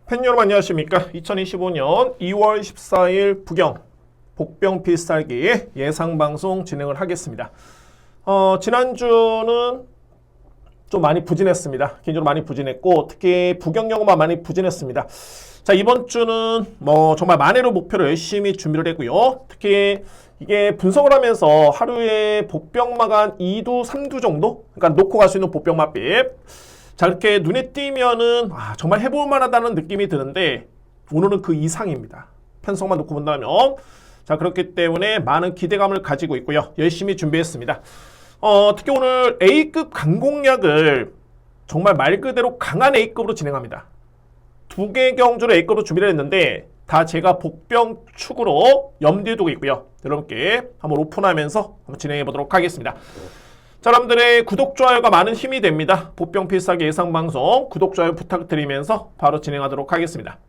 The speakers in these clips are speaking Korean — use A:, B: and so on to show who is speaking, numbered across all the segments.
A: 팬 여러분 안녕하십니까? 2025년 2월 14일 부경 복병 필살기 예상방송 진행을 하겠습니다. 지난주는 좀 많이 부진했습니다. 개인적으로 많이 부진했고 특히 부경 영어만 많이 부진했습니다. 자, 이번 주는 정말 만회를 목표로 열심히 준비를 했고요. 특히 이게 분석을 하면서 하루에 복병마간 2두, 3두 정도? 그러니까 놓고 갈 수 있는 복병 맛빛. 자, 이렇게 눈에 띄면은 정말 해볼 만하다는 느낌이 드는데 오늘은 그 이상입니다. 편성만 놓고 본다면. 자, 그렇기 때문에 많은 기대감을 가지고 있고요. 열심히 준비했습니다. 특히 오늘 A급 강공략을 정말 말 그대로 강한 A급으로 진행합니다. 2개 경주를 A급으로 준비를 했는데 다 제가 복병 축으로 염두에 두고 있고요. 여러분께 한번 오픈하면서 한번 진행해 보도록 하겠습니다. 자, 여러분들의 구독, 좋아요가 많은 힘이 됩니다. 복병 필살기 예상방송 구독, 좋아요 부탁드리면서 바로 진행하도록 하겠습니다.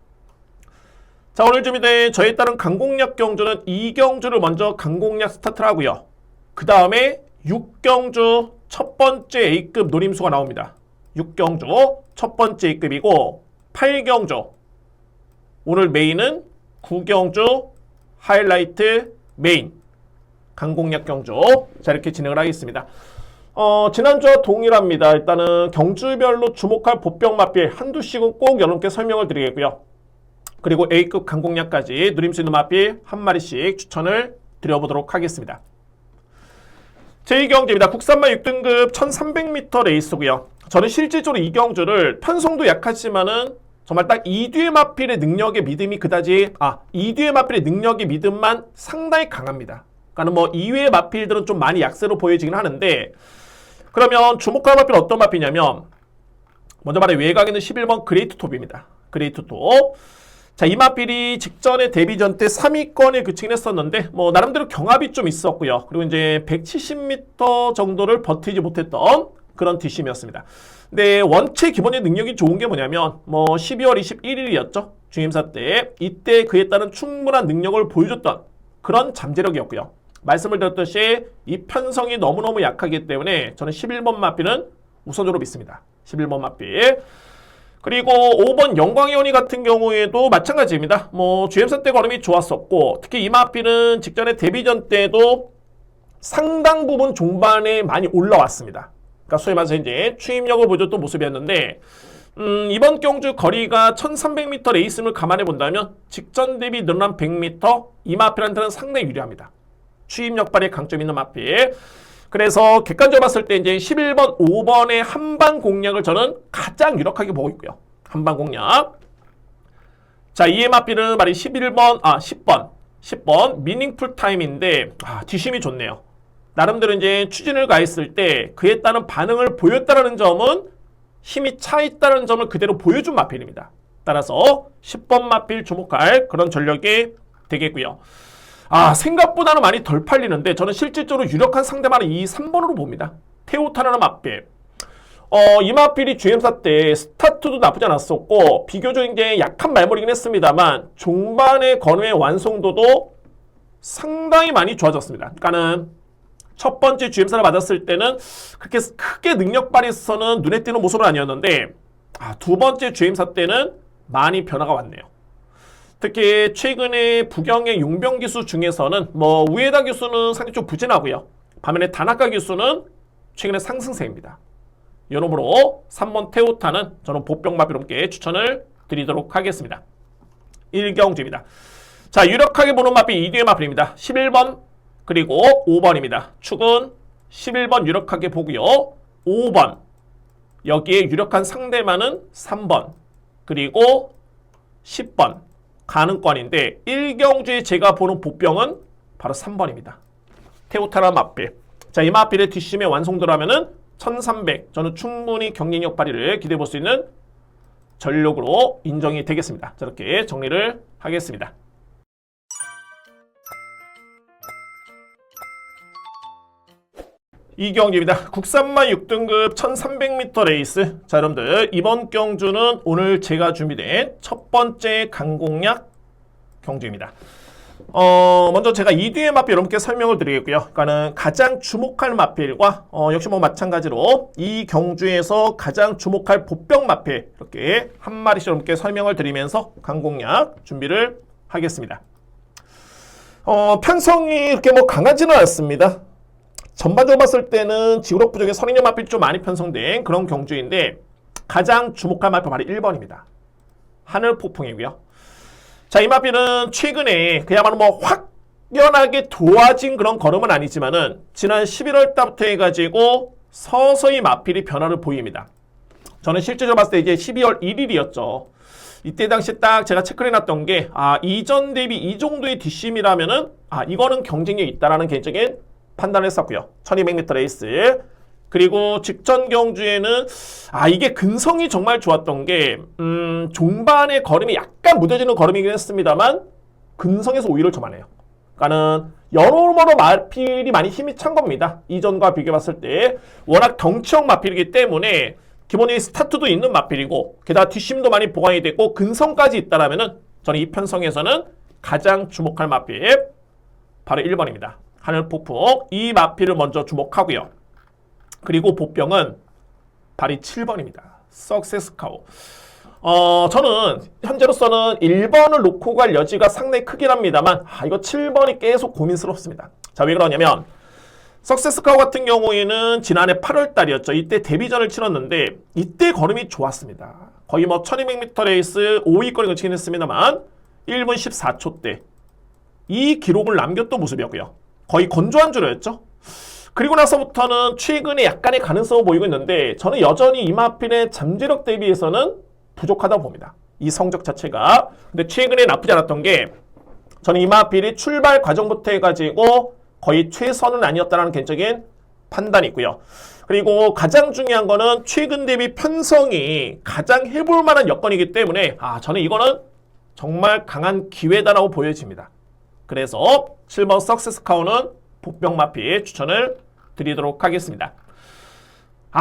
A: 자, 오늘 준비된 저에 따른 강공략 경주는 2경주를 먼저 강공략 스타트를 하고요. 그 다음에 6경주 첫 번째 A급 노림수가 나옵니다. 6경주 첫 번째 A급이고 8경주 오늘 메인은 9경주 하이라이트 메인 강공략 경주. 자, 이렇게 진행을 하겠습니다. 지난주와 동일합니다. 일단은 경주별로 주목할 복병 맛필 한두씩은 꼭 여러분께 설명을 드리겠고요. 그리고 A급 강공략까지 누림 수 있는 맛필 한 마리씩 추천을 드려보도록 하겠습니다. 제2경주입니다. 국산만 6등급 1300m 레이스고요. 저는 실질적으로 이 경주를 편성도 약하지만은 정말 딱 2뒤의 마필의 능력의 믿음이 그다지 2뒤의 마필의 능력의 믿음만 상당히 강합니다. 그러니까 이외의 마필들은 좀 많이 약세로 보여지긴 하는데, 그러면 주목할 마필은 어떤 마필이냐면 먼저 말해 외곽에 있는 11번 그레이트 톱입니다. 그레이트 톱. 자, 이 마필이 직전에 데뷔전 때 3위권에 그치긴 했었는데 나름대로 경합이 좀 있었고요. 그리고 이제 170m 정도를 버티지 못했던 그런 뒷심이었습니다. 근데 원체 기본적인 능력이 좋은 게 뭐냐면 12월 21일이었죠. 중임사 때. 이때 그에 따른 충분한 능력을 보여줬던 그런 잠재력이었고요. 말씀을 드렸듯이 이 편성이 너무너무 약하기 때문에 저는 11번 마필은 우선적으로 믿습니다. 11번 마필. 그리고 5번 영광이온이 같은 경우에도 마찬가지입니다. GM사 때 걸음이 좋았었고 특히 이 마필은 직전에 데뷔전 때도 상당 부분 종반에 많이 올라왔습니다. 그러니까 소위 말해서 이제 추임력을 보여줬던 모습이었는데 이번 경주 거리가 1300m 레이스를 감안해 본다면 직전 대비 늘어난 100m 이 마필한테는 상당히 유리합니다. 추임력 발휘에 강점 있는 마필. 그래서 객관적으로 봤을 때 이제 11번, 5번의 한방 공략을 저는 가장 유력하게 보고 있고요. 한방 공략. 자, 이의 마필은 말이 10번 미닝풀 타임인데 뒷심이 좋네요. 나름대로 이제 추진을 가했을 때 그에 따른 반응을 보였다는 점은 힘이 차 있다는 점을 그대로 보여준 마필입니다. 따라서 10번 마필 주목할 그런 전력이 되겠고요. 생각보다는 많이 덜 팔리는데 저는 실질적으로 유력한 상대만은 이 3번으로 봅니다. 테오타라는 마필. 이 마필이 GM사 때 스타트도 나쁘지 않았었고 비교적 이제 약한 말머리긴 했습니다만 종반의 건회의 완성도도 상당히 많이 좋아졌습니다. 그러니까는 첫 번째 GM사를 맞았을 때는 그렇게 크게 능력 발휘에서는 눈에 띄는 모습은 아니었는데 두 번째 GM사 때는 많이 변화가 왔네요. 특히 최근에 부경의 용병 기수 중에서는 우에다 기수는 상당히 좀 부진하고요. 반면에 다나카 기수는 최근에 상승세입니다. 여러모로 3번 테오타는 저는 복병 마필함께 추천을 드리도록 하겠습니다. 1경주입니다. 자, 유력하게 보는 마필 2뒤의 마필입니다. 11번 그리고 5번입니다. 축은 11번 유력하게 보고요. 5번 여기에 유력한 상대만은 3번 그리고 10번 가능권인데 1경주에 제가 보는 복병은 바로 3번입니다. 테오타라 마필. 자, 이 마필의 뒷심에 완성도라면은 1300 저는 충분히 경쟁력 발휘를 기대해 볼 수 있는 전력으로 인정이 되겠습니다. 저렇게 정리를 하겠습니다. 이 경주입니다. 국산만 6등급 1300m 레이스. 자, 여러분들 이번 경주는 오늘 제가 준비된 첫 번째 강공략 경주입니다. 먼저 제가 이 뒤의 마필 여러분께 설명을 드리겠고요. 그러니까는 가장 주목할 마필과 역시 뭐 마찬가지로 이 경주에서 가장 주목할 보병 마필 이렇게 한 마리씩 여러분께 설명을 드리면서 강공략 준비를 하겠습니다. 편성이 이렇게 뭐 강하지는 않습니다. 전반적으로 봤을 때는 지구력 부족의 선인용 마필이 좀 많이 편성된 그런 경주인데 가장 주목할 마필 바로 1번입니다. 하늘폭풍이고요. 자, 이 마필은 최근에 그야말로 뭐 확연하게 도와진 그런 걸음은 아니지만은 지난 11월 달부터 해가지고 서서히 마필이 변화를 보입니다. 저는 실제로 봤을 때 이제 12월 1일이었죠. 이때 당시 딱 제가 체크를 해놨던 게 이전 대비 이 정도의 뒷심이라면은 이거는 경쟁력이 있다라는 개인적인 판단을 했었고요. 1200m 레이스. 그리고 직전 경주에는 이게 근성이 정말 좋았던 게 종반의 걸음이 약간 무뎌지는 걸음이긴 했습니다만 근성에서 오히려 저만해요. 그러니까는 여러모로 마필이 많이 힘이 찬 겁니다. 이전과 비교해봤을 때 워낙 덩치형 마필이기 때문에 기본적인 스타트도 있는 마필이고 게다가 뒷심도 많이 보강이 됐고 근성까지 있다라면은 저는 이 편성에서는 가장 주목할 마필 바로 1번입니다. 하늘폭풍. 이 마필을 먼저 주목하고요. 그리고 보병은 발이 7번입니다. 석세스카우. 저는 현재로서는 1번을 놓고 갈 여지가 상당히 크긴 합니다만 이거 7번이 계속 고민스럽습니다. 자, 왜 그러냐면 석세스카우 같은 경우에는 지난해 8월 달이었죠. 이때 데뷔전을 치렀는데 이때 걸음이 좋았습니다. 거의 뭐 1200m 레이스 5위권을 치긴 했습니다만 1분 14초대 이 기록을 남겼던 모습이었고요. 거의 건조한 주로였죠. 그리고 나서부터는 최근에 약간의 가능성을 보이고 있는데 저는 여전히 이 마필의 잠재력 대비해서는 부족하다고 봅니다. 이 성적 자체가. 근데 최근에 나쁘지 않았던 게 저는 이 마필이 출발 과정부터 해가지고 거의 최선은 아니었다는 개인적인 판단이 있고요. 그리고 가장 중요한 거는 최근 대비 편성이 가장 해볼 만한 여건이기 때문에 저는 이거는 정말 강한 기회다라고 보여집니다. 그래서 7번 석세스카우는 보병 마필 추천을 드리도록 하겠습니다.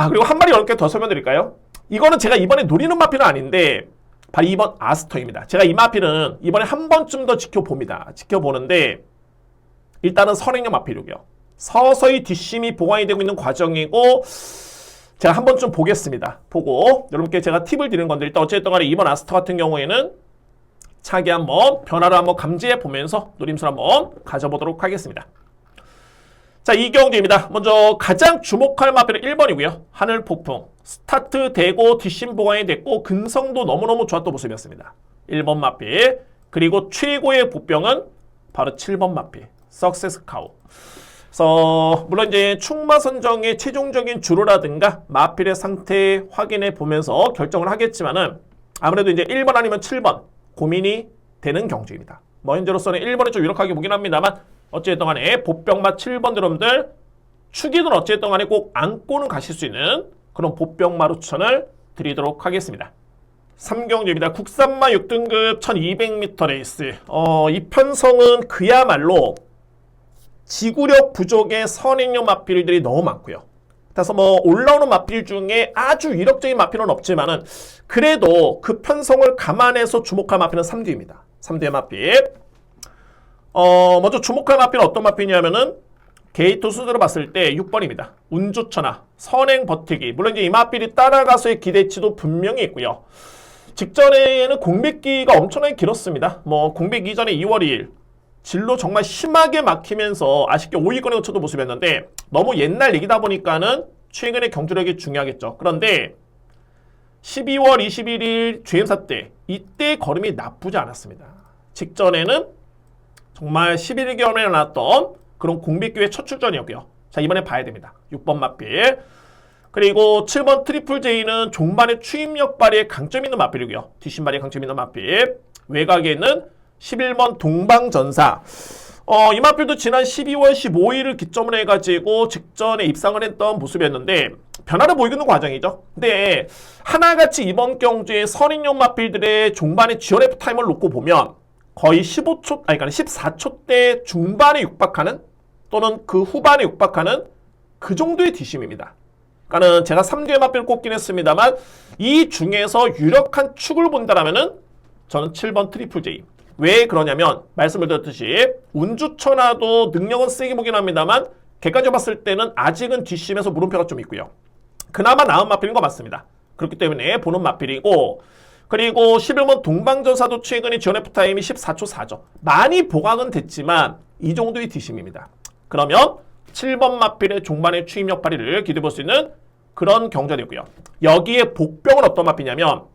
A: 그리고 한 마리 여러분께 더 설명드릴까요? 이거는 제가 이번에 노리는 마필은 아닌데 바로 2번 아스터입니다. 제가 이 마필은 이번에 한 번쯤 더 지켜봅니다. 지켜보는데 일단은 선행형 마필이고요. 서서히 뒷심이 보강이 되고 있는 과정이고 제가 한 번쯤 보겠습니다. 보고 여러분께 제가 팁을 드리는 건데 일단 어쨌든 간에 2번 아스터 같은 경우에는 차기 한번 변화를 한번 감지해 보면서 노림수를 한번 가져보도록 하겠습니다. 자, 이 경주입니다. 먼저 가장 주목할 마필은 1번이고요. 하늘폭풍. 스타트 되고 뒷심 보강이 됐고 근성도 너무너무 좋았던 모습이었습니다. 1번 마필. 그리고 최고의 보병은 바로 7번 마필. 석세스카우. 그래서 물론 이제 충마 선정의 최종적인 주로라든가 마필의 상태 확인해 보면서 결정을 하겠지만은 아무래도 이제 1번 아니면 7번 고민이 되는 경주입니다. 뭐 현재로서는 1번이 좀 유력하게 보긴 합니다만 어쨌든 간에 보병마 7번 여러분들 축이든 어쨌든 간에 꼭 안고는 가실 수 있는 그런 보병마로 추천을 드리도록 하겠습니다. 3경주입니다. 국산마 6등급 1200m 레이스. 이 편성은 그야말로 지구력 부족의 선행용 마필들이 너무 많고요. 그래서 뭐 올라오는 마필 중에 아주 위력적인 마필은 없지만은 그래도 그 편성을 감안해서 주목할 마필은 3뒤입니다. 3뒤의 마필. 먼저 주목할 마필은 어떤 마필이냐면은 게이트 수들을 봤을 때 6번입니다. 운주천하, 선행 버티기. 물론 이제 이 마필이 따라가서의 기대치도 분명히 있고요. 직전에는 공백기가 엄청나게 길었습니다. 뭐 공백 이전에 2월 2일 진로 정말 심하게 막히면서 아쉽게 5위권에 거쳤던 모습이었는데 너무 옛날 얘기다 보니까는 최근의 경주력이 중요하겠죠. 그런데 12월 21일 주행사 때 이때 걸음이 나쁘지 않았습니다. 직전에는 정말 11개월에 나왔던 그런 공백기회 첫 출전이었고요. 자, 이번에 봐야 됩니다. 6번 마필. 그리고 7번 트리플 J는 종반의 추임력 발휘에 강점 있는 마필이고요. 뒷심 발휘에 강점 있는 마필. 외곽에 있는 11번 동방전사. 이 마필도 지난 12월 15일을 기점으로 해가지고 직전에 입상을 했던 모습이었는데 변화를 보이고 있는 과정이죠. 근데 하나같이 이번 경주의 선인용 마필들의 종반의 GRF 타임을 놓고 보면 거의 14초대 중반에 육박하는 또는 그 후반에 육박하는 그 정도의 뒷심입니다. 그러니까는 제가 3뒤의 마필을 꼽긴 했습니다만 이 중에서 유력한 축을 본다라면은 저는 7번 트리플 J 왜 그러냐면 말씀을 드렸듯이 운주천하도 능력은 세게 보긴 합니다만 객관적으로 봤을 때는 아직은 뒷심에서 물음표가 좀 있고요. 그나마 나은 마필인 거 맞습니다. 그렇기 때문에 보는 마필이고, 그리고 11번 동방전사도 최근에 지원 F타임이 14초 4죠. 많이 보강은 됐지만 이 정도의 뒷심입니다. 그러면 7번 마필의 종반의 추임력 발휘를 기대해볼 수 있는 그런 경주되고요. 여기에 복병은 어떤 마필이냐면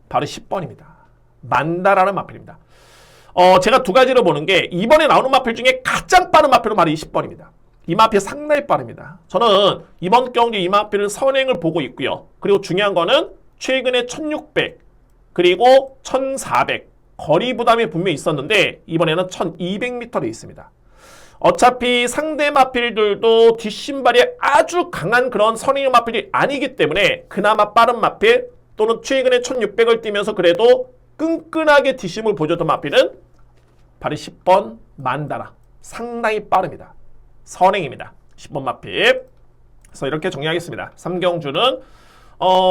A: 바로 10번입니다. 만다라는 마필입니다. 제가 두 가지로 보는 게 이번에 나오는 마필 중에 가장 빠른 마필은 바로 이 10번입니다. 이 마필 상당히 빠릅니다. 저는 이번 경기 이 마필을 선행을 보고 있고요. 그리고 중요한 거는 최근에 1600 그리고 1400 거리 부담이 분명히 있었는데 이번에는 1200m에 있습니다. 어차피 상대 마필들도 뒷심발이 아주 강한 그런 선행 마필이 아니기 때문에 그나마 빠른 마필 또는 최근에 1600을 뛰면서 그래도 끈끈하게 뒷심을 보여줬던 마필은 바로 10번 만다라. 상당히 빠릅니다. 선행입니다. 10번 마필. 그래서 이렇게 정리하겠습니다. 3경주는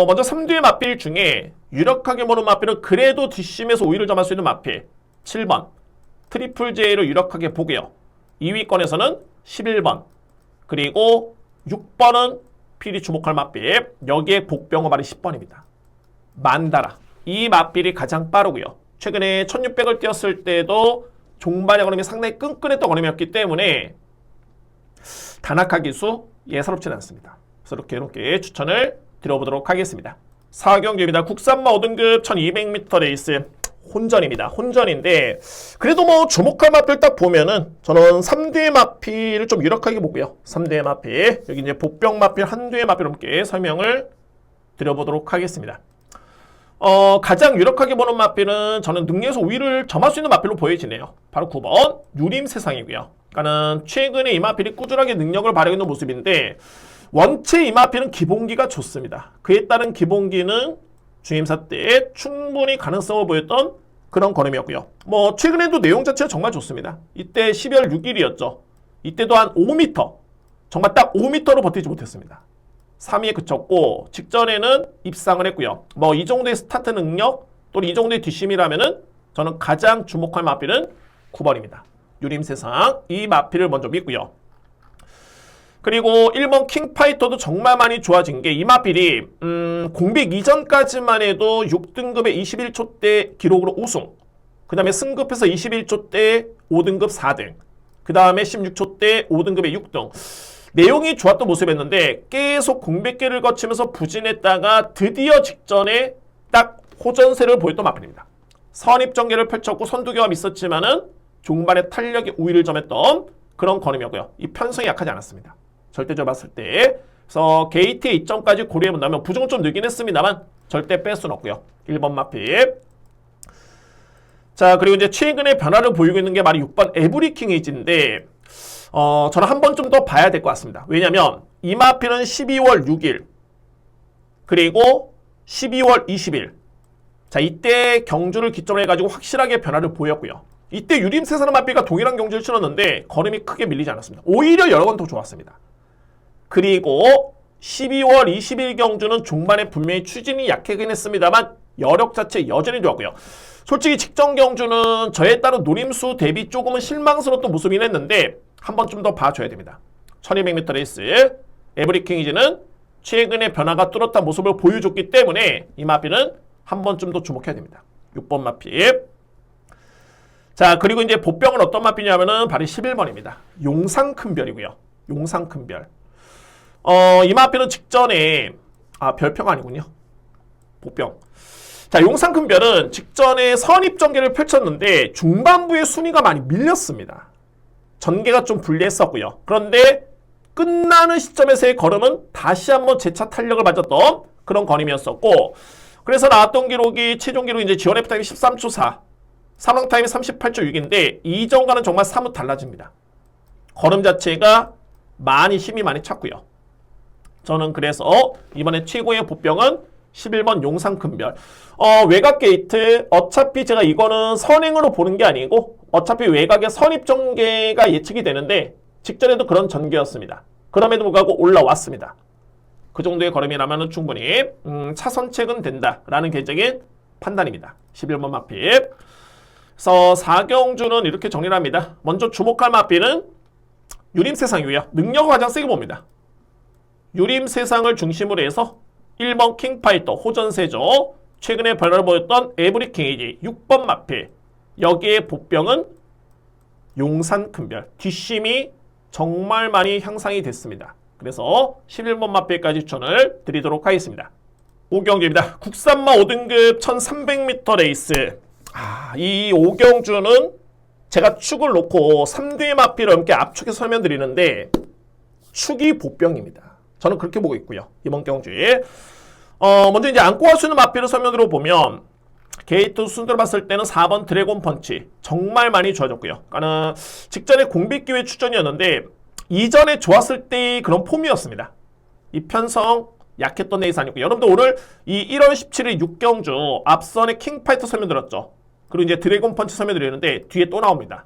A: 먼저 3두의 마필 중에 유력하게 보는 마필은 그래도 뒷심에서 우위를 점할 수 있는 마필 7번 트리플 J로 유력하게 보고요. 2위권에서는 11번 그리고 6번은 필히 주목할 마필, 여기에 복병어 발이 10번입니다. 만다라. 이 마필이 가장 빠르고요. 최근에 1600을 뛰었을 때도 종반의 걸음이 상당히 끈끈했던 걸음이었기 때문에 단학화 기수 예사롭지는 않습니다. 그래서 이렇게 추천을 드려보도록 하겠습니다. 4경주입니다. 국산마 5등급 1200m 레이스 혼전입니다. 혼전인데 그래도 뭐 주목할 마필 딱 보면은 저는 3두의 마필을 좀 유력하게 보고요. 3두의 마필, 여기 이제 복병 마필, 한두의 마필 함께 설명을 드려보도록 하겠습니다. 가장 유력하게 보는 마필은 저는 능력에서 우위를 점할 수 있는 마필로 보여지네요. 바로 9번 유림세상이고요. 그러니까는 최근에 이 마필이 꾸준하게 능력을 발휘하고 있는 모습인데 원체 이 마필은 기본기가 좋습니다. 그에 따른 기본기는 주임사 때 충분히 가능성을 보였던 그런 걸음이었고요. 뭐 최근에도 내용 자체가 정말 좋습니다. 이때 12월 6일이었죠. 이때도 한 5m, 정말 딱 5m로 버티지 못했습니다. 3위에 그쳤고 직전에는 입상을 했고요. 뭐 이 정도의 스타트 능력 또는 이 정도의 뒷심이라면은 저는 가장 주목할 마필은 9번입니다. 유림세상. 이 마필을 먼저 믿고요. 그리고 1번 킹파이터도 정말 많이 좋아진 게 이 마필이 공백 이전까지만 해도 6등급에 21초대 기록으로 우승, 그 다음에 승급해서 21초대 5등급 4등, 그 다음에 16초대 5등급에 6등. 내용이 좋았던 모습이었는데 계속 공백기를 거치면서 부진했다가 드디어 직전에 딱 호전세를 보였던 마필입니다. 선입전개를 펼쳤고 선두교합이 있었지만은 종반의 탄력에 우위를 점했던 그런 걸음이었고요. 이 편성이 약하지 않았습니다. 절대적으로 봤을 때. 그래서 게이트의 이점까지 고려해본다면 부정은 좀 늘긴 했습니다만 절대 뺄 수는 없고요. 1번 마필. 자, 그리고 이제 최근에 변화를 보이고 있는 게 바로 6번 에브리킹 에이지인데 저는 한 번 좀 더 봐야 될 것 같습니다. 왜냐면 이 마필은 12월 6일 그리고 12월 20일 자, 이때 경주를 기점으로 해가지고 확실하게 변화를 보였고요. 이때 유림세상 마필과 동일한 경주를 치렀는데 걸음이 크게 밀리지 않았습니다. 오히려 여러 번 더 좋았습니다. 그리고 12월 20일 경주는 중반에 분명히 추진이 약하긴 했습니다만 여력 자체 여전히 좋았고요. 솔직히 직전 경주는 저에 따른 노림수 대비 조금은 실망스러웠던 모습이긴 했는데 한 번쯤 더 봐줘야 됩니다. 1200m 레이스 에브리킹이즈는 최근에 변화가 뚜렷한 모습을 보여줬기 때문에 이 마필은 한 번쯤 더 주목해야 됩니다. 6번 마필. 자, 그리고 이제 복병은 어떤 마필이냐면은 바로 11번입니다. 용상큰별이고요. 용상큰별. 이 마필은 직전에 별표가 아니군요. 복병. 자, 용상큰별은 직전에 선입전개를 펼쳤는데 중반부에 순위가 많이 밀렸습니다. 전개가 좀 불리했었고요. 그런데 끝나는 시점에서의 걸음은 다시 한번 재차 탄력을 맞았던 그런 걸음이었었고 그래서 나왔던 기록이 최종 기록이 이제 지원 F타임이 13초 4 사망 타임이 38초 6인데 이전과는 정말 사뭇 달라집니다. 걸음 자체가 힘이 많이 찼고요. 저는 그래서 이번에 최고의 복병은 11번 용상큰별. 외곽 게이트 어차피 제가 이거는 선행으로 보는 게 아니고 어차피 외곽의 선입전개가 예측이 되는데 직전에도 그런 전개였습니다. 그럼에도 불구하고 올라왔습니다. 그 정도의 걸음이라면 충분히 차선책은 된다라는 개인적인 판단입니다. 11번 마필. 그래서 4경주는 이렇게 정리를 합니다. 먼저 주목할 마필은 유림세상이고요. 능력을 가장 세게 봅니다. 유림세상을 중심으로 해서 1번 킹파이터 호전세죠. 최근에 변화를 보였던 에브리킹이지 6번 마필. 여기에 복병은 용산큰별. 뒷심이 정말 많이 향상이 됐습니다. 그래서 11번 마필까지 추천을 드리도록 하겠습니다. 5경주입니다. 국산마 5등급 1300m 레이스. 이 5경주는 제가 축을 놓고 3대 마필을 함께 압축해서 설명드리는데 축이 복병입니다. 저는 그렇게 보고 있고요. 이번 경주에 먼저 이제 안고 갈 수 있는 마필을 설명드려 보면 게이트 순서로 봤을 때는 4번 드래곤 펀치 정말 많이 좋아졌고요. 그러니까 직전에 공백 기회 추천이었는데 이전에 좋았을 때의 그런 폼이었습니다. 이 편성 약했던 레이스 아니고 여러분들 오늘 이 1월 17일 6경주 앞선에 킹파이터 설명드렸죠. 그리고 이제 드래곤 펀치 설명드리는데 뒤에 또 나옵니다.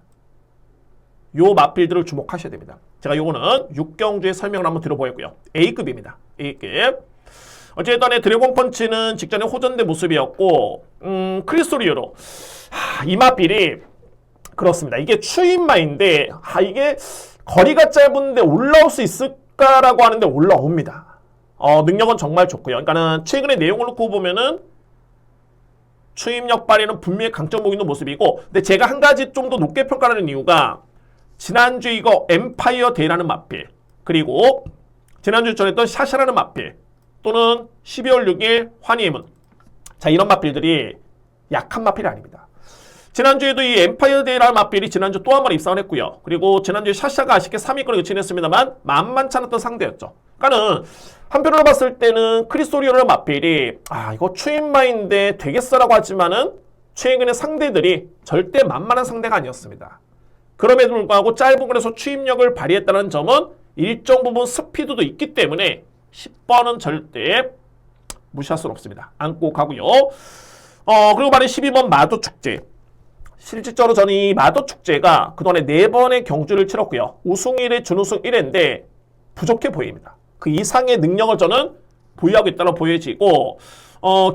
A: 요 마필들을 주목하셔야 됩니다. 제가 요거는 6경주의 설명을 한번 들어보였고요. A급입니다. A급. 어쨌든 드래곤 펀치는 직전에 호전된 모습이었고 크리스토리오로 이 마필이 그렇습니다. 이게 추인마인데 이게 거리가 짧은데 올라올 수 있을까라고 하는데 올라옵니다. 능력은 정말 좋고요. 그러니까는 최근에 내용을 놓고 보면은 추임력 발휘는 분명히 강점 보이는 모습이고, 근데 제가 한 가지 좀 더 높게 평가하는 이유가 지난주 이거 엠파이어 데이라는 마필, 그리고 지난주 전했던 샤샤라는 마필, 또는 12월 6일 환희의 문. 자, 이런 마필들이 약한 마필이 아닙니다. 지난주에도 이 엠파이어 데이라는 마필이 지난주 또 한 번 입상을 했고요. 그리고 지난주에 샤샤가 아쉽게 3위권을 그치냈습니다만 만만치 않았던 상대였죠. 그러니까는 한편으로 봤을 때는 크리스토리오라는 마필이 이거 추인마인데 되겠어라고 하지만은 최근에 상대들이 절대 만만한 상대가 아니었습니다. 그럼에도 불구하고 짧은 거리에서 추임력을 발휘했다는 점은 일정 부분 스피드도 있기 때문에 10번은 절대 무시할 수는 없습니다. 안고 가고요. 그리고 말이 12번 마도축제. 실질적으로 저는 이 마도축제가 그동안에 4번의 경주를 치렀고요. 우승 1회, 준우승 1회인데 부족해 보입니다. 그 이상의 능력을 저는 보유하고 있다고 보여지고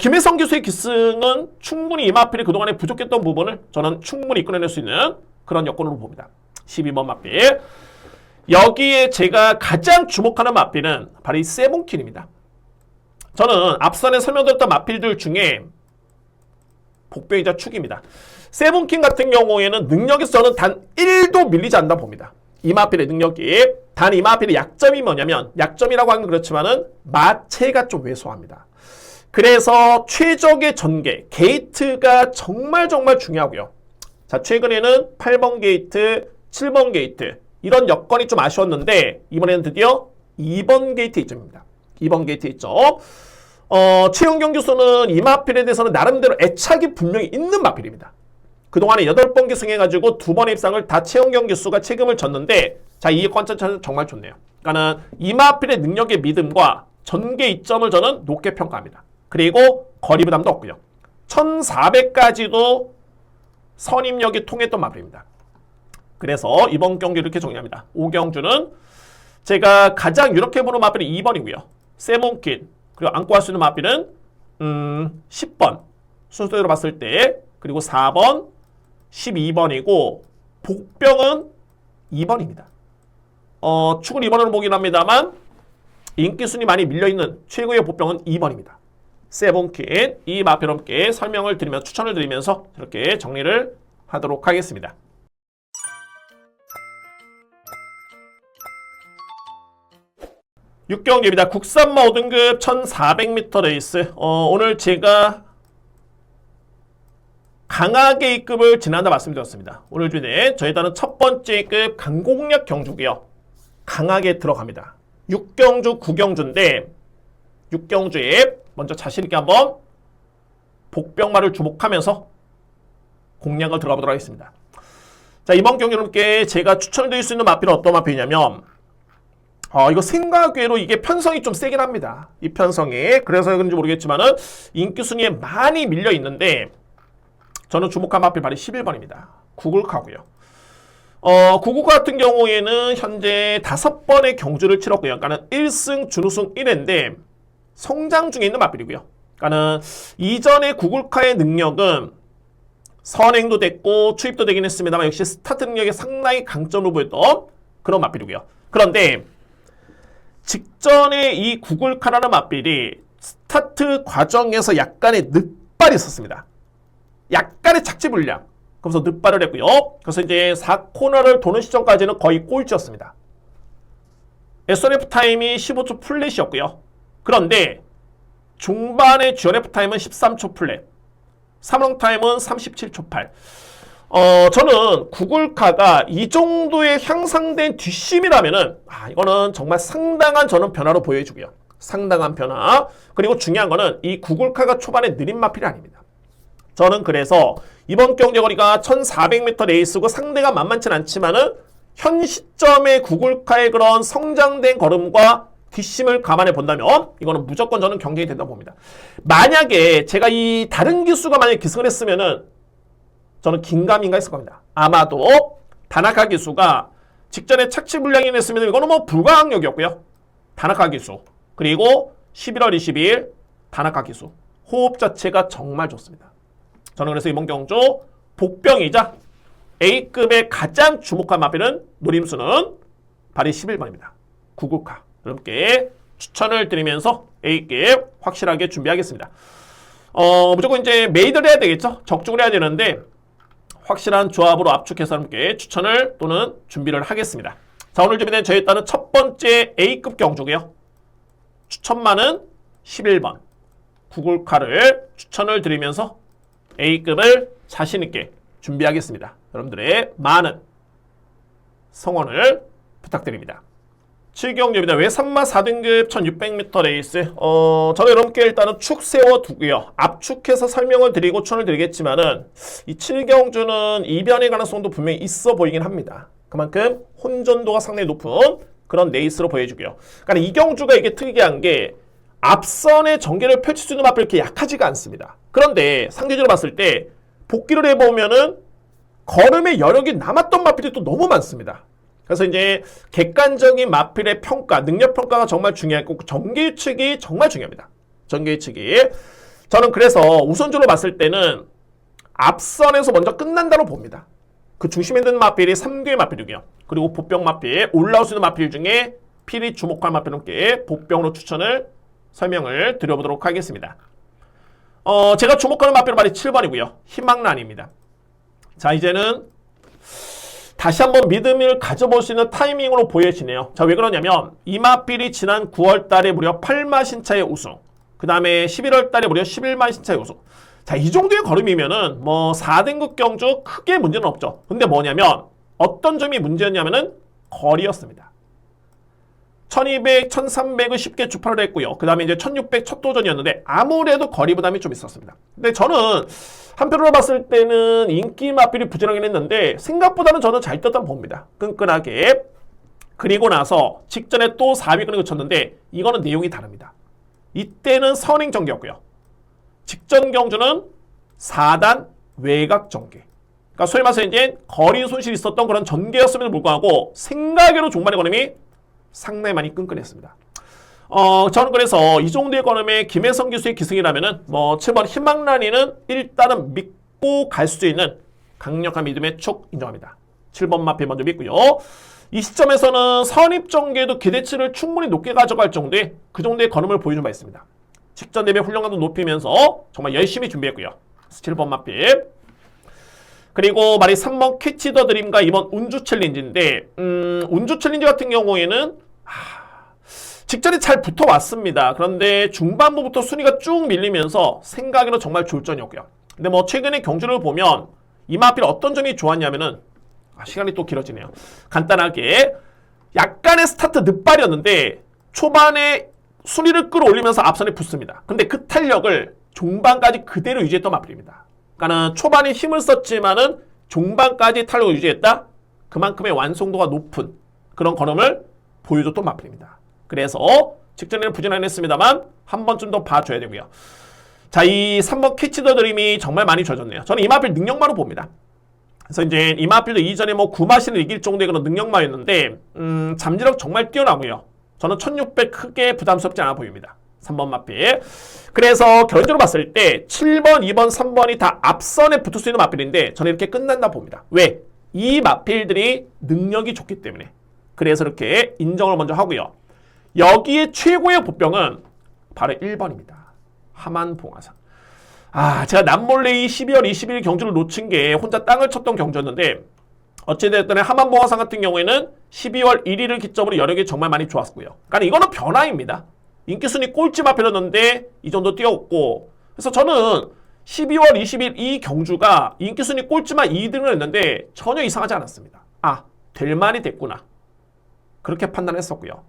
A: 김혜성 교수의 기승은 충분히 이 마필이 그동안에 부족했던 부분을 저는 충분히 이끌어낼 수 있는 그런 여건으로 봅니다. 12번 마필. 여기에 제가 가장 주목하는 마필은 바로 이 세븐킨입니다. 저는 앞선에 설명드렸던 마필들 중에 복병이자 축입니다. 세븐킨 같은 경우에는 능력에서 저는 단 1도 밀리지 않는다 봅니다. 이 마필의 능력이 단 이 마필의 약점이 뭐냐면, 약점이라고 하긴 그렇지만은 마체가 좀 왜소합니다. 그래서 최적의 전개, 게이트가 정말 중요하고요. 자, 최근에는 8번 게이트, 7번 게이트 이런 여건이 좀 아쉬웠는데 이번에는 드디어 2번 게이트 이점입니다. 2번 게이트 이점. 최은경 교수는 이 마필에 대해서는 나름대로 애착이 분명히 있는 마필입니다. 그동안에 8번 기승해가지고 2번의 입상을 다 최은경 교수가 책임을 졌는데, 자, 이 컨텐츠는 정말 좋네요. 그러니까는 이 마필의 능력의 믿음과 전개 이점을 저는 높게 평가합니다. 그리고 거리 부담도 없고요. 1400까지도 선임력이 통했던 마필입니다. 그래서 이번 경기 이렇게 정리합니다. 5경주는 제가 가장 이렇게 보는 마필이 2번이고요. 세븐킨, 그리고 안고 할 수 있는 마필은 10번 순서대로 봤을 때, 그리고 4번, 12번이고 복병은 2번입니다. 축은 2번으로 보긴 합니다만 인기순위 많이 밀려있는 최고의 복병은 2번입니다. 세븐킨, 이 마필 함께 설명을 드리면서 추천을 드리면서 이렇게 정리를 하도록 하겠습니다. (6경기입니다) 국산마 5등급 1400m 레이스. 오늘 제가 강하게 A급을 지난달 말씀드렸습니다. 오늘 중에 저희단은 첫 번째 급 강공략 경주고요. 강하게 들어갑니다. 6경주, 9경주인데 6경주에 먼저 자신있게 한번 복병마를 주목하면서 공략을 들어가 보도록 하겠습니다. 자, 이번 경기님께 제가 추천을 드릴 수 있는 마필은 어떤 마필이냐면, 이거 생각 외로 이게 편성이 좀 세긴 합니다. 이 편성이. 그래서 그런지 모르겠지만은 인기 순위에 많이 밀려 있는데 저는 주목한 마필 바로 11번입니다. 구글카고요. 구글 같은 경우에는 현재 5번의 경주를 치렀고요. 그러니까는 1승, 준우승 1회인데 성장 중에 있는 마필이고요. 그러니까는 이전의 구글카의 능력은 선행도 됐고 추입도 되긴 했습니다만 역시 스타트 능력에 상당히 강점을 보였던 그런 맞빌이고요. 그런데 직전에 이 구글카라는 맞빌이 스타트 과정에서 약간의 늑발이 있었습니다. 약간의 착지 불량. 그래서 늑발을 했고요. 그래서 이제 4코너를 도는 시점까지는 거의 꼴찌였습니다. SRF 타임이 15초 플랫이었고요. 그런데 중반의 GRF 타임은 13초 플랫, 3롱 타임은 37초 8. 저는 구글카가 이 정도의 향상된 뒷심이라면은 이거는 정말 상당한 저는 변화로 보여주고요. 상당한 변화. 그리고 중요한 거는 이 구글카가 초반에 느린 마필이 아닙니다. 저는 그래서 이번 경제거리가 1400m 레이스고 상대가 만만치는 않지만은 현 시점의 구글카의 그런 성장된 걸음과 뒷심을 감안해 본다면 이거는 무조건 저는 경쟁이 된다고 봅니다. 만약에 제가 이 다른 기수가 만약에 기승을 했으면은 저는 긴가민가 했을 겁니다. 아마도 다나카 기수가 직전에 착지 불량이 냈으면 이거는 뭐 불가항력이었고요. 다나카 기수 그리고 11월 22일 다나카 기수 호흡 자체가 정말 좋습니다. 저는 그래서 이번 경주 복병이자 A급의 가장 주목한 마필은 노림수는 발이 11번입니다. 구글카 여러분께 추천을 드리면서 A급 확실하게 준비하겠습니다. 무조건 이제 메이드를 해야 되겠죠. 적중을 해야 되는데 확실한 조합으로 압축해서 여러분께 추천을 또는 준비를 하겠습니다. 자, 오늘 준비된 저에 따른 첫 번째 A급 경주고요. 추천만은 11번 구글카를 추천을 드리면서 A급을 자신있게 준비하겠습니다. 여러분들의 많은 성원을 부탁드립니다. 7경주입니다. 왜 3마 4등급 1600m 레이스? 저는 여러분께 일단은 축 세워두고요. 압축해서 설명을 드리고 추천을 드리겠지만은 이 7경주는 이변의 가능성도 분명히 있어 보이긴 합니다. 그만큼 혼전도가 상당히 높은 그런 레이스로 보여주고요. 그러니까 이 경주가 이게 특이한 게 앞선의 전개를 펼칠 수 있는 마필이 이렇게 약하지가 않습니다. 그런데 상대적으로 봤을 때 복귀를 해보면은 걸음의 여력이 남았던 마필이 또 너무 많습니다. 그래서 이제 객관적인 마필의 평가, 능력 평가가 정말 중요하고 전개 유측이 정말 중요합니다. 전개 유측이. 저는 그래서 우선적으로 봤을 때는 앞선에서 먼저 끝난다고 봅니다. 그 중심에 있는 마필이 3교의 마필이고요. 그리고 복병 마필, 올라올 수 있는 마필 중에 필히 주목할 마필께 복병으로 추천을 설명을 드려보도록 하겠습니다. 제가 주목하는 마필은 말이 7번이고요. 희망란입니다. 자, 이제는 다시 한번 믿음을 가져볼 수 있는 타이밍으로 보여지네요. 자, 왜 그러냐면 이 마필이 지난 9월 달에 무려 8마 신차의 우승, 그 다음에 11월 달에 무려 11마 신차의 우승. 자, 이 정도의 걸음이면은 뭐 4등급 경주 크게 문제는 없죠. 근데 뭐냐면 어떤 점이 문제였냐면은 거리였습니다. 1200, 1300을 쉽게 주파를 했고요. 그 다음에 이제 1600 첫 도전이었는데 아무래도 거리 부담이 좀 있었습니다. 근데 저는 한편으로 봤을 때는 인기 마필이 부진하긴 했는데 생각보다는 저는 잘 떴다고 봅니다. 끈끈하게. 그리고 나서 직전에 또 4위권을 쳤는데 이거는 내용이 다릅니다. 이때는 선행 전개였고요. 직전 경주는 4단 외곽 전개. 그러니까 소위 말해서 이제 거리 손실이 있었던 그런 전개였음에도 불구하고 생각외로 종반의 걸음이 상당히 많이 끈끈했습니다. 저는 그래서 이 정도의 걸음에 김혜성 기수의 기승이라면은 뭐 7번 희망란이는 일단은 믿고 갈 수 있는 강력한 믿음의 촉 인정합니다. 7번 마필 먼저 믿고요. 이 시점에서는 선입 전개도 기대치를 충분히 높게 가져갈 정도의 그 정도의 걸음을 보여준 바 있습니다. 직전 대비 훈련감도 높이면서 정말 열심히 준비했고요. 7번 마필. 그리고 말이 3번 캐치 더 드림과 이번 운주 챌린지인데 운주 챌린지 같은 경우에는 직전에 잘 붙어왔습니다. 그런데 중반부부터 순위가 쭉 밀리면서 생각에는 정말 졸전이었고요. 근데 뭐 최근에 경주를 보면 이 마필 어떤 점이 좋았냐면은 시간이 또 길어지네요. 간단하게 약간의 스타트 늦발이었는데 초반에 순위를 끌어올리면서 앞선에 붙습니다. 근데 그 탄력을 종반까지 그대로 유지했던 마필입니다. 그러니까는 초반에 힘을 썼지만은 종반까지 탄력을 유지했다. 그만큼의 완성도가 높은 그런 걸음을 보여줬던 마필입니다. 그래서 직전에는 부진하긴 했습니다만 한 번쯤 더 봐줘야 되고요. 자, 이 3번 캐치 더 드림이 정말 많이 좋아졌네요. 저는 이 마필 능력마로 봅니다. 그래서 이제 이 마필도 이전에 뭐 구마신을 이길 정도의 그런 능력마였는데 잠재력 정말 뛰어나고요. 저는 1600 크게 부담스럽지 않아 보입니다. 3번 마필. 그래서 결론적으로 봤을 때 7번, 2번, 3번이 다 앞선에 붙을 수 있는 마필인데 저는 이렇게 끝난다 봅니다. 왜? 이 마필들이 능력이 좋기 때문에. 그래서 이렇게 인정을 먼저 하고요. 여기에 최고의 보병은 바로 1번입니다. 하만봉화산. 제가 남몰래 이 12월 20일 경주를 놓친 게 혼자 땅을 쳤던 경주였는데 어찌됐든 하만봉화산 같은 경우에는 12월 1일을 기점으로 여력이 정말 많이 좋았고요. 그러니까 이거는 변화입니다. 인기순위 꼴찌 마필이었는데 이 정도 뛰어왔고, 그래서 저는 12월 20일 이 경주가 인기순위 꼴찌만 2등을 했는데 전혀 이상하지 않았습니다. 될 말이 됐구나. 그렇게 판단했었고요.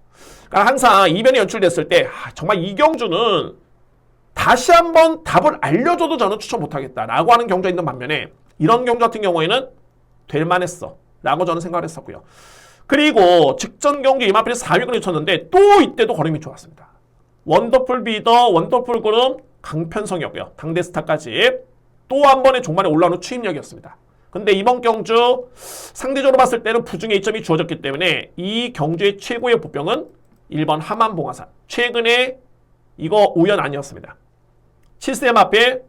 A: 그러니까 항상 이변이 연출됐을 때 정말 이 경주는 다시 한번 답을 알려줘도 저는 추천 못하겠다라고 하는 경주가 있는 반면에 이런 경주 같은 경우에는 될 만했어 라고 저는 생각을 했었고요. 그리고 직전 경기 이마필이 4위권을 쳤는데 또 이때도 걸음이 좋았습니다. 원더풀 비더, 원더풀 그룹, 강편성이었고요. 당대스타까지 또 한 번의 종말에 올라오는 추임력이었습니다. 근데 이번 경주 상대적으로 봤을 때는 부중의 이점이 주어졌기 때문에 이 경주의 최고의 보병은 1번 하만봉화산. 최근에 이거 우연 아니었습니다. 7세 마필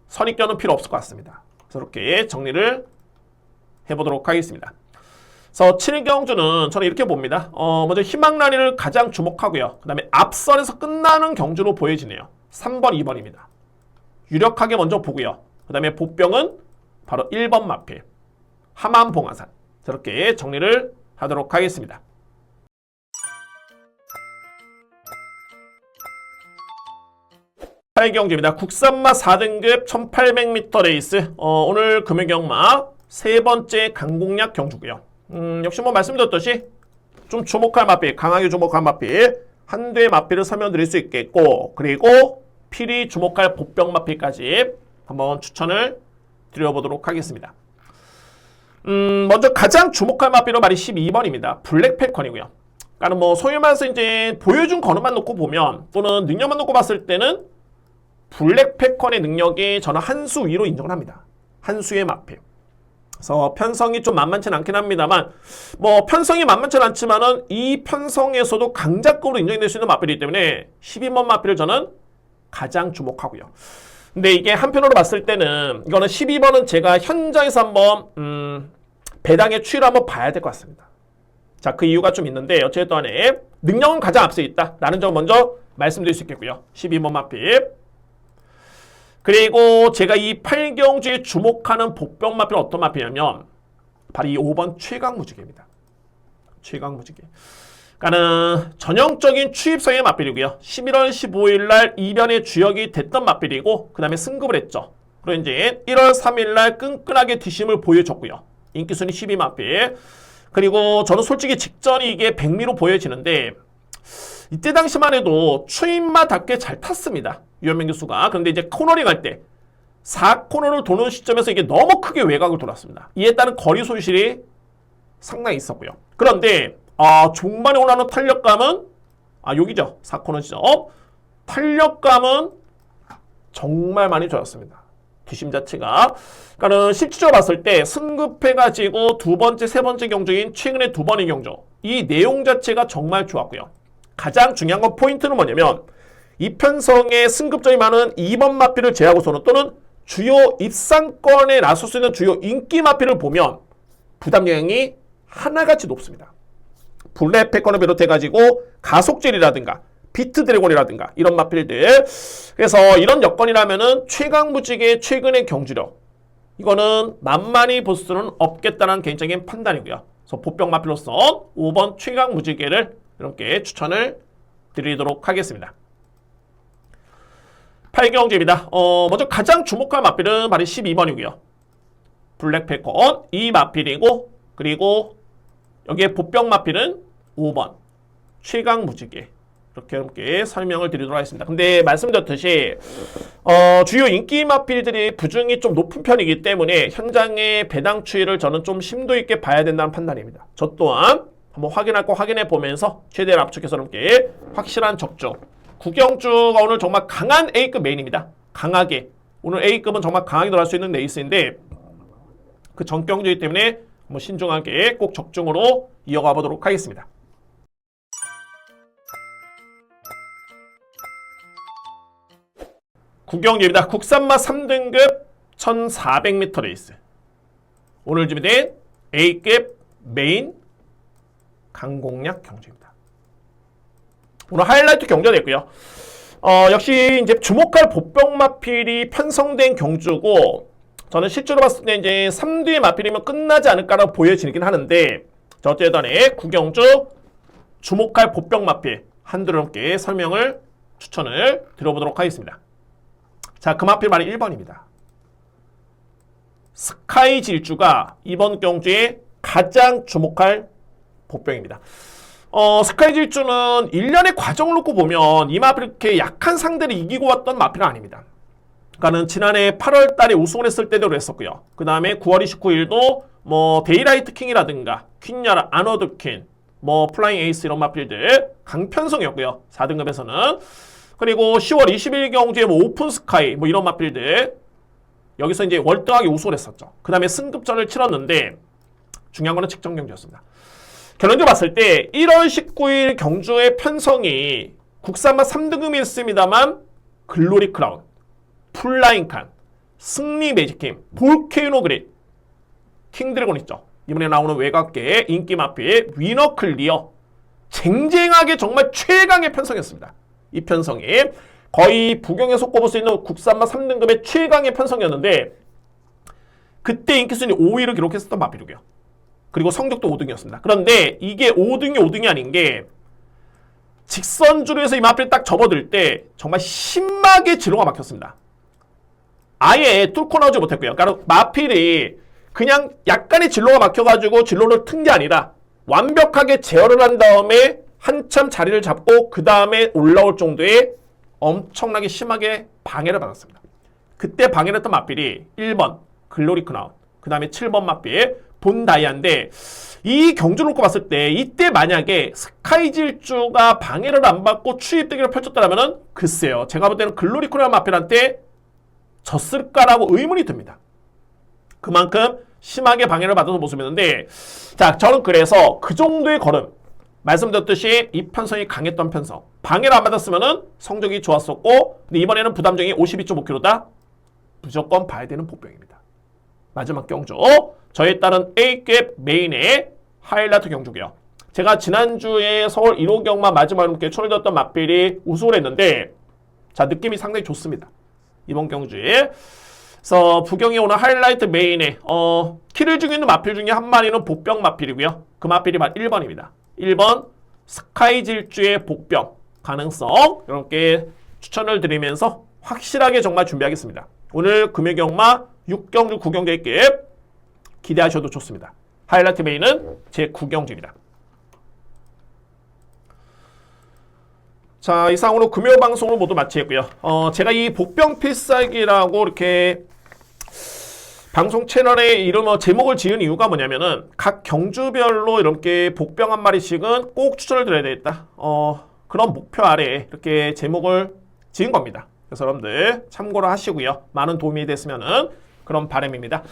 A: 선입견은 필요 없을 것 같습니다. 그래서 이렇게 정리를 해보도록 하겠습니다. 그래서 7일 경주는 저는 이렇게 봅니다. 먼저 희망라리를 가장 주목하고요. 그 다음에 앞선에서 끝나는 경주로 보여지네요. 3번, 2번입니다. 유력하게 먼저 보고요. 그 다음에 보병은 바로 1번 마필 하만봉화산. 저렇게 정리를 하도록 하겠습니다. 8경주입니다. 국산마 4등급 1800m 레이스. 오늘 금요경마 세 번째 강공략 경주고요. 역시 말씀드렸듯이 좀 주목할 마필, 강하게 주목할 마필 한두의 마필을 설명드릴 수 있겠고, 그리고 필히 주목할 보병 마필까지 한번 추천을 드려보도록 하겠습니다. 먼저 가장 주목할 마필은 말이 12번입니다. 블랙패컨이고요. 그러니까 소위 말해서 이제 보여준 거는만 놓고 보면 또는 능력만 놓고 봤을 때는 블랙패컨의 능력이 저는 한 수 위로 인정을 합니다. 한 수의 마필. 그래서 편성이 좀 만만치는 않긴 합니다만 편성이 만만치는 않지만은 이 편성에서도 강자급으로 인정이 될 수 있는 마필이기 때문에 12번 마필을 저는 가장 주목하고요. 근데 이게 한편으로 봤을 때는 이거는 12번은 제가 현장에서 한번 배당의 추이를 한번 봐야 될 것 같습니다. 자, 그 이유가 좀 있는데 어쨌든 간에 능력은 가장 앞서 있다 라는 점 먼저 말씀드릴 수 있겠고요. 12번 마필. 그리고 제가 이 8경주에 주목하는 복병 마필은 어떤 마필이냐면 바로 이 5번 최강무지개입니다. 최강무지개. 그러니까는 전형적인 추입성의 마필이고요. 11월 15일 날 이변의 주역이 됐던 마필이고 그 다음에 승급을 했죠. 그리고 이제 1월 3일 날 끈끈하게 뒷심을 보여줬고요. 인기순위 12 마필. 그리고 저는 솔직히 직전이 이게 백미로 보여지는데 이때 당시만 해도 추임마답게 잘 탔습니다. 유현명 교수가. 그런데 이제 코너링 할 때 4코너를 도는 시점에서 이게 너무 크게 외곽을 돌았습니다. 이에 따른 거리 손실이 상당히 있었고요. 그런데 종반에 올라오는 탄력감은 여기죠. 4코너 지점. 탄력감은 정말 많이 좋았습니다. 뒷심 자체가. 그러니까는 실질적으로 봤을 때 승급해가지고 두 번째, 세 번째 경주인 최근의 두 번의 경주. 이 내용 자체가 정말 좋았고요. 가장 중요한 건 포인트는 뭐냐면 이 편성에 승급점이 많은 2번 마필을 제외하고서는 또는 주요 입상권에 나설 수 있는 주요 인기 마필을 보면 부담 영향이 하나같이 높습니다. 블랙패컨을 비롯해가지고 가속젤이라든가 비트 드래곤이라든가 이런 마필들. 그래서 이런 여건이라면은 최강무지개의 최근의 경주력 이거는 만만히 볼 수는 없겠다는 개인적인 판단이고요. 그래서 보병 마필로서 5번 최강무지개를 이렇게 추천을 드리도록 하겠습니다. 8경주입니다. 먼저 가장 주목할 마필은 바로 12번이고요. 블랙패컨 이 마필이고 그리고 여기에 보병 마필은 5번 최강무지개 이렇게 설명을 드리도록 하겠습니다. 근데 말씀드렸듯이 주요 인기 마필들이 부중이 좀 높은 편이기 때문에 현장의 배당 추이를 저는 좀 심도 있게 봐야 된다는 판단입니다. 저 또한 한번 확인할 거 확인해 보면서 최대한 압축해서 이렇게 확실한 적중. 구경주가 오늘 정말 강한 A급 메인입니다. 강하게. 오늘 A급은 정말 강하게 들어갈 수 있는 레이스인데 그 전경주이기 때문에 한번 신중하게 꼭 적중으로 이어가 보도록 하겠습니다. 구경주입니다. 국산맛 3등급 1400m 레이스. 오늘 준비된 A급 메인 강공략 경주입니다. 오늘 하이라이트 경주가 됐고요. 역시 이제 주목할 보병 마필이 편성된 경주고, 저는 실제로 봤을 때 이제 3뒤의 마필이면 끝나지 않을까라고 보여지긴 하는데, 자, 어쨌든 구경주 주목할 보병 마필 한두 함께 설명을 추천을 드려보도록 하겠습니다. 자, 그 마필 말이 1번입니다. 스카이 질주가 이번 경주에 가장 주목할 보병입니다. 스카이 질주는 1년의 과정을 놓고 보면 이 마필 이렇게 약한 상대를 이기고 왔던 마필은 아닙니다. 그러니까는 지난해 8월 달에 우승을 했을 때도 그랬었고요. 그 다음에 9월 29일도 뭐 데이라이트 킹이라든가 퀸야라, 아너드 퀸, 뭐 플라잉 에이스 이런 마필들 강편성이었고요. 4등급에서는. 그리고 10월 20일 경주에 뭐 오픈 스카이 뭐 이런 마필들 여기서 이제 월등하게 우승을 했었죠. 그 다음에 승급전을 치렀는데 중요한 거는 직전 경주였습니다. 결론적으로 봤을 때 1월 19일 경주의 편성이 국산맛 3등급이었습니다만 글로리 크라운, 플라잉 칸, 승리 매직킴, 볼케이노 그릿, 킹드래곤 있죠. 이번에 나오는 외곽계 인기 마필 위너 클리어, 쟁쟁하게 정말 최강의 편성이었습니다. 이 편성이 거의 부경에서 꼽을 수 있는 국산맛 3등급의 최강의 편성이었는데, 그때 인기순위 5위를 기록했었던 마필이고요. 그리고 성적도 5등이었습니다. 그런데 이게 5등이 아닌 게 직선주로에서 이 마필을 딱 접어들 때 정말 심하게 진로가 막혔습니다. 아예 뚫고 나오지 못했고요. 그러니까 마필이 그냥 약간의 진로가 막혀가지고 진로를 튼 게 아니라 완벽하게 제어를 한 다음에 한참 자리를 잡고 그 다음에 올라올 정도의 엄청나게 심하게 방해를 받았습니다. 그때 방해를 했던 마필이 1번 글로리 크라운, 그 다음에 7번 마필 본다이아인데, 이 경주를 놓고 봤을 때 이때 만약에 스카이 질주가 방해를 안 받고 추입대기를 펼쳤다면 글쎄요, 제가 볼 때는 글로리 크라운 마필한테 졌을까라고 의문이 듭니다. 그만큼 심하게 방해를 받은 모습이었는데, 자, 저는 그래서 그 정도의 걸음, 말씀드렸듯이 이 편성이 강했던 편성, 방해를 안 받았으면 성적이 좋았었고, 근데 이번에는 부담정이 52.5kg다. 무조건 봐야 되는 보병입니다. 마지막 경주, 저에 따른 A급 메인의 하이라이트 경주고요. 제가 지난주에 서울 1호 경마 마지막으로 초를 뒀던 마필이 우승을 했는데, 자, 느낌이 상당히 좋습니다. 이번 경주에. 그래서 부경에 오는 하이라이트 메인에 키를 주고 있는 마필 중에 한 마리는 복병 마필이고요. 그 마필이 바로 1번입니다. 1번 스카이 질주의 복병 가능성 이렇게 추천을 드리면서 확실하게 정말 준비하겠습니다. 오늘 금요경마 6경주 9경주의 급 기대하셔도 좋습니다. 하이라이트 메인은 제 9경주입니다. 자, 이상으로 금요 방송을 모두 마치겠고요. 제가 이 복병 필살기라고 이렇게 방송 채널에 이름 제목을 지은 이유가 뭐냐면은 각 경주별로 이렇게 복병 한 마리씩은 꼭 추천을 드려야 되겠다. 그런 목표 아래 이렇게 제목을 지은 겁니다. 그래서 여러분들 참고를 하시고요. 많은 도움이 됐으면은 그런 바람입니다.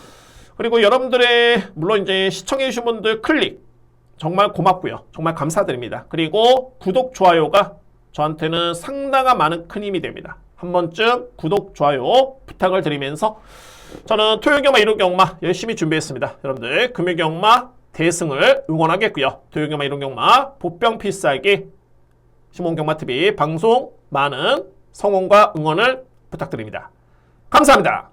A: 그리고 여러분들의 물론 이제 시청해주신 분들 클릭 정말 고맙고요. 정말 감사드립니다. 그리고 구독, 좋아요가 저한테는 상당한 많은 큰 힘이 됩니다. 한 번쯤 구독, 좋아요 부탁을 드리면서 저는 토요경마, 일요경마 열심히 준비했습니다. 여러분들 금요경마 대승을 응원하겠고요. 토요경마, 일요경마 보병 필살기 시몬경마TV 방송 많은 성원과 응원을 부탁드립니다. 감사합니다.